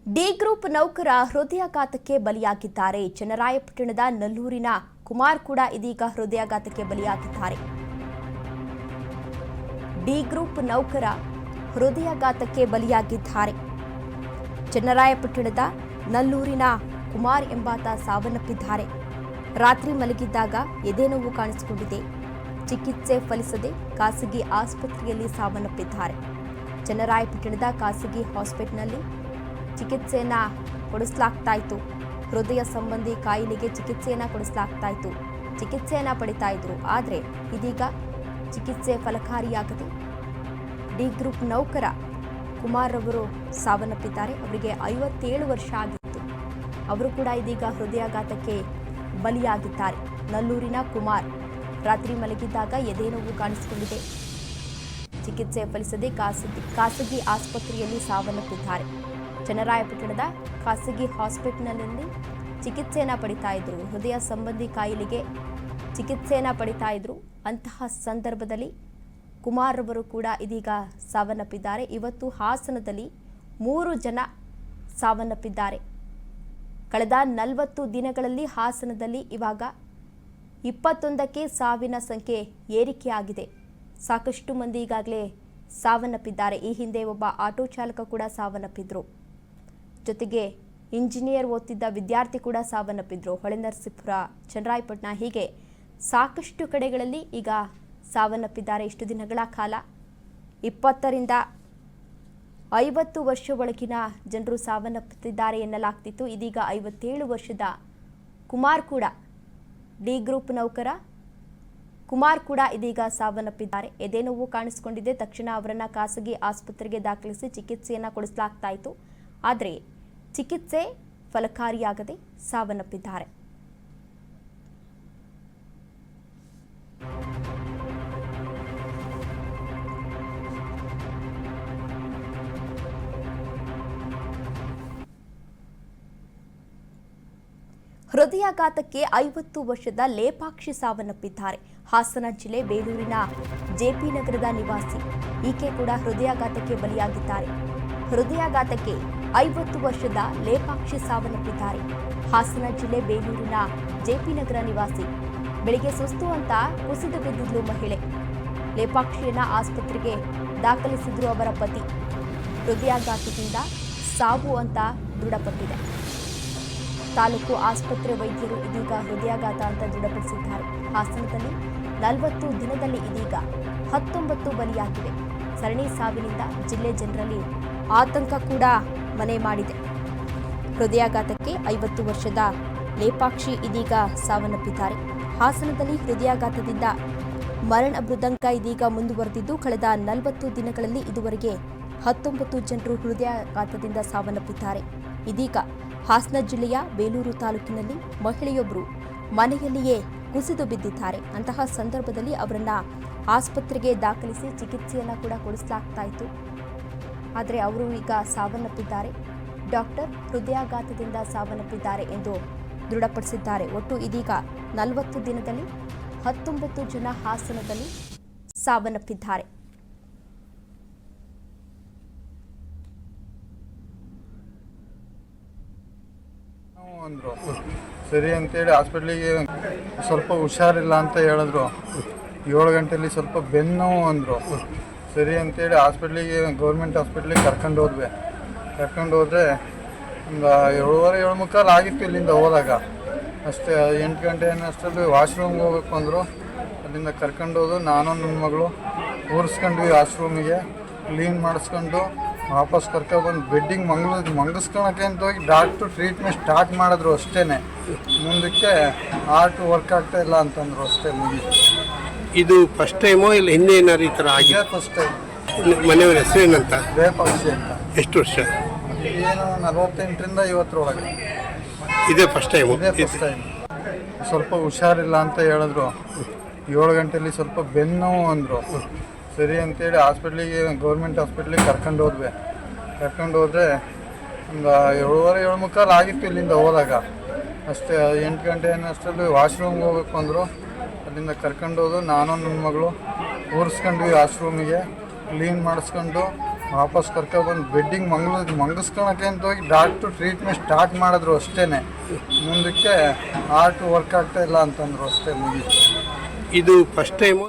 D group ನೌಕರ ಹೃದಯಾಘಾತಕ್ಕೆ ಬಲಿಯಾಗಿದ್ದಾರೆ. ಚನ್ನರಾಯಪಟ್ಟಣದ ನಲ್ಲೂರಿನ ಕುಮಾರ್ ಕೂಡ ಇದೀಗ ಹೃದಯಾಘಾತಕ್ಕೆ ಬಲಿಯಾಗಿದ್ದಾರೆ. ಡಿ ಗ್ರೂಪ್ ನೌಕರ ಹೃದಯಾಘಾತಕ್ಕೆ ಬಲಿಯಾಗಿದ್ದಾರೆ. ಚನ್ನರಾಯಪಟ್ಟಣದ ನಲ್ಲೂರಿನ ಕುಮಾರ್ ಎಂಬಾತ ಸಾವನ್ನಪ್ಪಿದ್ದಾರೆ. ರಾತ್ರಿ ಮಲಗಿದ್ದಾಗ ಎದೆನೋವು ಕಾಣಿಸಿಕೊಂಡಿದೆ. ಚಿಕಿತ್ಸೆ ಫಲಿಸದೆ ಖಾಸಗಿ ಆಸ್ಪತ್ರೆಯಲ್ಲಿ ಸಾವನ್ನಪ್ಪಿದ್ದಾರೆ. ಚನ್ನರಾಯಪಟ್ಟಣದ ಖಾಸಗಿ ಹಾಸ್ಪಿಟಲ್ನಲ್ಲಿ ಚಿಕಿತ್ಸೆಯನ್ನ ಕೊಡಿಸಲಾಗ್ತಾ ಇತ್ತು. ಹೃದಯ ಸಂಬಂಧಿ ಕಾಯಿಲೆಗೆ ಚಿಕಿತ್ಸೆಯನ್ನ ಕೊಡಿಸಲಾಗ್ತಾ ಇತ್ತು. ಚಿಕಿತ್ಸೆಯನ್ನ ಪಡಿತಾ ಇದ್ರು. ಆದರೆ ಇದೀಗ ಚಿಕಿತ್ಸೆ ಫಲಕಾರಿಯಾಗದೆ ಡಿ ಗ್ರೂಪ್ ನೌಕರ ಕುಮಾರ್ ಅವರು ಸಾವನ್ನಪ್ಪಿದ್ದಾರೆ. ಅವರಿಗೆ 57 ವರ್ಷ ಆಗಿತ್ತು. ಅವರು ಕೂಡ ಇದೀಗ ಹೃದಯಾಘಾತಕ್ಕೆ ಬಲಿಯಾಗಿದ್ದಾರೆ. ನಲ್ಲೂರಿನ ಕುಮಾರ್ ರಾತ್ರಿ ಮಲಗಿದ್ದಾಗ ಎದೆನೋವು ಕಾಣಿಸಿಕೊಂಡಿದೆ. ಚಿಕಿತ್ಸೆ ಫಲಿಸದೆ ಖಾಸಗಿ ಆಸ್ಪತ್ರೆಯಲ್ಲಿ ಸಾವನ್ನಪ್ಪಿದ್ದಾರೆ. ಚನ್ನರಾಯಪಟ್ಟಣದ ಖಾಸಗಿ ಹಾಸ್ಪಿಟಲ್ನಲ್ಲಿ ಚಿಕಿತ್ಸೆಯನ್ನು ಪಡಿತಾ ಇದ್ರು. ಹೃದಯ ಸಂಬಂಧಿ ಕಾಯಿಲೆಗೆ ಚಿಕಿತ್ಸೆಯನ್ನು ಪಡಿತಾ ಇದ್ರು. ಅಂತಹ ಸಂದರ್ಭದಲ್ಲಿ ಕುಮಾರ್ ಅವರು ಕೂಡ ಇದೀಗ ಸಾವನ್ನಪ್ಪಿದ್ದಾರೆ. ಇವತ್ತು ಹಾಸನದಲ್ಲಿ 3 ಜನ ಸಾವನ್ನಪ್ಪಿದ್ದಾರೆ. ಕಳೆದ 40 ದಿನಗಳಲ್ಲಿ ಹಾಸನದಲ್ಲಿ ಇವಾಗ 21ಕ್ಕೆ ಸಾವಿನ ಸಂಖ್ಯೆ ಏರಿಕೆಯಾಗಿದೆ. ಸಾಕಷ್ಟು ಮಂದಿ ಈಗಾಗಲೇ ಸಾವನ್ನಪ್ಪಿದ್ದಾರೆ. ಈ ಹಿಂದೆ ಒಬ್ಬ ಆಟೋ ಚಾಲಕ ಕೂಡ ಸಾವನ್ನಪ್ಪಿದ್ರು. ಜೊತೆಗೆ ಇಂಜಿನಿಯರ್ ಓದ್ತಿದ್ದ ವಿದ್ಯಾರ್ಥಿ ಕೂಡ ಸಾವನ್ನಪ್ಪಿದ್ರು. ಹೊಳೆನರಸೀಪುರ, ಚನ್ನರಾಯಪಟ್ಟಣ ಹೀಗೆ ಸಾಕಷ್ಟು ಕಡೆಗಳಲ್ಲಿ ಈಗ ಸಾವನ್ನಪ್ಪಿದ್ದಾರೆ. ಇಷ್ಟು ದಿನಗಳ ಕಾಲ 20ರಿಂದ 50 ವರ್ಷ ಒಳಗಿನ ಜನರು ಸಾವನ್ನಪ್ಪುತ್ತಿದ್ದಾರೆ ಎನ್ನಲಾಗ್ತಿತ್ತು. ಇದೀಗ 57 ವರ್ಷದ ಕುಮಾರ್ ಕೂಡ ಡಿ ಗ್ರೂಪ್ ನೌಕರ ಕುಮಾರ್ ಕೂಡ ಇದೀಗ ಸಾವನ್ನಪ್ಪಿದ್ದಾರೆ. ಎದೆನೋವು ಕಾಣಿಸಿಕೊಂಡಿದೆ. ತಕ್ಷಣ ಅವರನ್ನು ಖಾಸಗಿ ಆಸ್ಪತ್ರೆಗೆ ದಾಖಲಿಸಿ ಚಿಕಿತ್ಸೆಯನ್ನು ಕೊಡಿಸಲಾಗ್ತಾ ಇತ್ತು. ಆದರೆ ಚಿಕಿತ್ಸೆ ಫಲಕಾರಿಯಾಗದೆ ಸಾವನ್ನಪ್ಪಿದ್ದಾರೆ. ಹೃದಯಾಘಾತಕ್ಕೆ 50 ವರ್ಷದ ಲೇಪಾಕ್ಷಿ ಸಾವನ್ನಪ್ಪಿದ್ದಾರೆ. ಹಾಸನ ಜಿಲ್ಲೆ ಬೇಲೂರಿನ ಜೆಪಿ ನಗರದ ನಿವಾಸಿ ಈಕೆ ಕೂಡ ಹೃದಯಾಘಾತಕ್ಕೆ ಬಲಿಯಾಗಿದ್ದಾರೆ. ಹೃದಯಾಘಾತಕ್ಕೆ 50 ವರ್ಷದ ಲೇಪಾಕ್ಷಿ ಸಾವನ್ನಪ್ಪಿದ್ದಾರೆ. ಹಾಸನ ಜಿಲ್ಲೆ ಬೇಲೂರಿನ ಜೆಪಿ ನಗರ ನಿವಾಸಿ. ಬೆಳಿಗ್ಗೆ ಸುಸ್ತು ಅಂತ ಕುಸಿದು ಬಿದ್ದಿದ್ಲು ಮಹಿಳೆ. ಲೇಪಾಕ್ಷಿಯನ್ನ ಆಸ್ಪತ್ರೆಗೆ ದಾಖಲಿಸಿದ್ರು ಅವರ ಪತಿ. ಹೃದಯಾಘಾತದಿಂದ ಸಾವು ಅಂತ ದೃಢಪಟ್ಟಿದೆ. ತಾಲೂಕು ಆಸ್ಪತ್ರೆ ವೈದ್ಯರು ಇದೀಗ ಹೃದಯಾಘಾತ ಅಂತ ದೃಢಪಡಿಸಿದ್ದಾರೆ. ಹಾಸನದಲ್ಲಿ 40 ದಿನದಲ್ಲಿ ಇದೀಗ 19 ಬಲಿಯಾಗಿವೆ. ಸರಣಿ ಸಾವಿನಿಂದ ಜಿಲ್ಲೆ ಜನರಲ್ಲಿ ಆತಂಕ ಕೂಡ ಮನೆ ಮಾಡಿದೆ. ಹೃದಯಾಘಾತಕ್ಕೆ 50 ವರ್ಷದ ಲೇಪಾಕ್ಷಿ ಇದೀಗ ಸಾವನ್ನಪ್ಪಿದ್ದಾರೆ. ಹಾಸನದಲ್ಲಿ ಹೃದಯಾಘಾತದಿಂದ ಮರಣ ಮೃದಂಗ ಇದೀಗ ಮುಂದುವರೆದಿದ್ದು, ಕಳೆದ 40 ದಿನಗಳಲ್ಲಿ ಇದುವರೆಗೆ 19 ಜನರು ಹೃದಯಾಘಾತದಿಂದ ಸಾವನ್ನಪ್ಪಿದ್ದಾರೆ. ಇದೀಗ ಹಾಸನ ಜಿಲ್ಲೆಯ ಬೇಲೂರು ತಾಲೂಕಿನಲ್ಲಿ ಮಹಿಳೆಯೊಬ್ಬರು ಮನೆಯಲ್ಲಿಯೇ ಕುಸಿದು ಬಿದ್ದಿದ್ದಾರೆ. ಅಂತಹ ಸಂದರ್ಭದಲ್ಲಿ ಅವರನ್ನ ಆಸ್ಪತ್ರೆಗೆ ದಾಖಲಿಸಿ ಚಿಕಿತ್ಸೆಯನ್ನು ಕೂಡ ಕೊಡಿಸಲಾಗ್ತಾ ಇತ್ತು. ಆದರೆ ಅವರು ಈಗ ಸಾವನ್ನಪ್ಪಿದ್ದಾರೆ. ಡಾಕ್ಟರ್ ಹೃದಯಾಘಾತದಿಂದ ಸಾವನ್ನಪ್ಪಿದ್ದಾರೆ ಎಂದು ದೃಢಪಡಿಸಿದ್ದಾರೆ. ಒಟ್ಟು ಇದೀಗ 40 ದಿನದಲ್ಲಿ 19 ಜನ ಹಾಸನದಲ್ಲಿ ಸಾವನ್ನಪ್ಪಿದ್ದಾರೆ. ಅಂದರು ಸರಿ ಅಂತೇಳಿ ಹಾಸ್ಪಿಟ್ಲಿಗೆ ಸ್ವಲ್ಪ ಹುಷಾರಿಲ್ಲ ಅಂತ ಹೇಳಿದ್ರು. 7 ಗಂಟೆಯಲ್ಲಿ ಸ್ವಲ್ಪ ಬೆನ್ನೋವು ಅಂದರು. ಸರಿ ಅಂತೇಳಿ ಹಾಸ್ಪಿಟ್ಲಿಗೆ ಗೌರ್ಮೆಂಟ್ ಹಾಸ್ಪಿಟ್ಲಿಗೆ ಕರ್ಕೊಂಡು ಹೋದ್ವಿ. ಕರ್ಕೊಂಡು ಹೋದರೆ ಒಂದು 7:15 ಆಗಿತ್ತು ಇಲ್ಲಿಂದ ಹೋದಾಗ. ಅಷ್ಟೇ 8 ಗಂಟೆ ಅಷ್ಟರಲ್ಲಿ ವಾಶ್ರೂಮ್ಗೆ ಹೋಗ್ಬೇಕು ಅಂದರು. ಅಲ್ಲಿಂದ ಕರ್ಕೊಂಡು ಹೋದು ನಾನು ನನ್ನ ಮಗಳು ಕೂರಿಸ್ಕೊಂಡ್ವಿ ವಾಶ್ರೂಮಿಗೆ. ಕ್ಲೀನ್ ಮಾಡಿಸ್ಕೊಂಡು ವಾಪಸ್ ಕರ್ಕೊಬಂದು ಬೆಡ್ಡಿಗೆ ಮಂಗಿಸ್ಕೊಳಕ್ಕೆ ಅಂತ ಹೋಗಿ ಡಾಕ್ಟ್ರು ಟ್ರೀಟ್ಮೆಂಟ್ ಸ್ಟಾರ್ಟ್ ಮಾಡಿದ್ರು. ಅಷ್ಟೇ ಮುಂದಕ್ಕೆ ಹಾರ್ಟ್ ವರ್ಕ್ ಆಗ್ತಾ ಇಲ್ಲ ಅಂತಂದ್ರು. ಅಷ್ಟೇ ಮುಗಿತು. ಇದು ಫಸ್ಟ್ ಟೈಮೋ ಇಲ್ಲ ಹಿಂದೆ ಏನಾದ್ರು ಈ ಥರ ಆಗಿದೆ? First time. ಮನೆಯವರ ಹೆಸರು ಏನಂತ? ಲೇಪಾಕ್ಷಿ ಅಂತ. ಎಷ್ಟು ವರ್ಷ? ಏನು 48ರಿಂದ 50 ಇದೇ ಫಸ್ಟ್ ಟೈಮು? ಇದೇ ಫಸ್ಟ್ ಟೈಮ್. ಸ್ವಲ್ಪ ಹುಷಾರಿಲ್ಲ ಅಂತ ಹೇಳಿದ್ರು. 7 ಗಂಟೆಯಲ್ಲಿ ಸ್ವಲ್ಪ ಬೆನ್ನೋವು ಅಂದರು. ಸರಿ ಅಂತೇಳಿ ಹಾಸ್ಪಿಟ್ಲಿಗೆ ಗೌರ್ಮೆಂಟ್ ಹಾಸ್ಪಿಟ್ಲಿಗೆ ಕರ್ಕೊಂಡು ಹೋದ್ವಿ. ಕರ್ಕೊಂಡು ಹೋದರೆ ಒಂದು 7:15 ಆಗಿತ್ತು ಇಲ್ಲಿಂದ ಹೋದಾಗ. ಅಷ್ಟೇ 8 ಗಂಟೆ ಅಷ್ಟರಲ್ಲಿ ವಾಶ್ರೂಮ್ಗೆ ಹೋಗ್ಬೇಕು ಅಂದರು. ಅಲ್ಲಿಂದ ಕರ್ಕೊಂಡು ಹೋದು ನಾನು ನನ್ನ ಮಗಳು ಕೂರಿಸ್ಕೊಂಡ್ವಿ ವಾಶ್ರೂಮಿಗೆ. ಕ್ಲೀನ್ ಮಾಡಿಸ್ಕೊಂಡು ವಾಪಸ್ ಕರ್ಕೊಬಂದು ಬೆಡ್ಡಿಂಗ್ ಮಂಗಿಸ್ಕೊಳಕ್ಕೆ ಅಂತ ಹೋಗಿ ಡಾಕ್ಟ್ರು ಟ್ರೀಟ್ಮೆಂಟ್ ಸ್ಟಾರ್ಟ್ ಮಾಡಿದ್ರು ಅಷ್ಟೇ. ಮುಂದಕ್ಕೆ ಹಾರ್ಟ್ ವರ್ಕ್ ಆಗ್ತಾ ಇಲ್ಲ ಅಂತಂದ್ರು ಅಷ್ಟೇ, ಮುಗೀತು. ಇದು ಫಸ್ಟ್ ಟೈಮು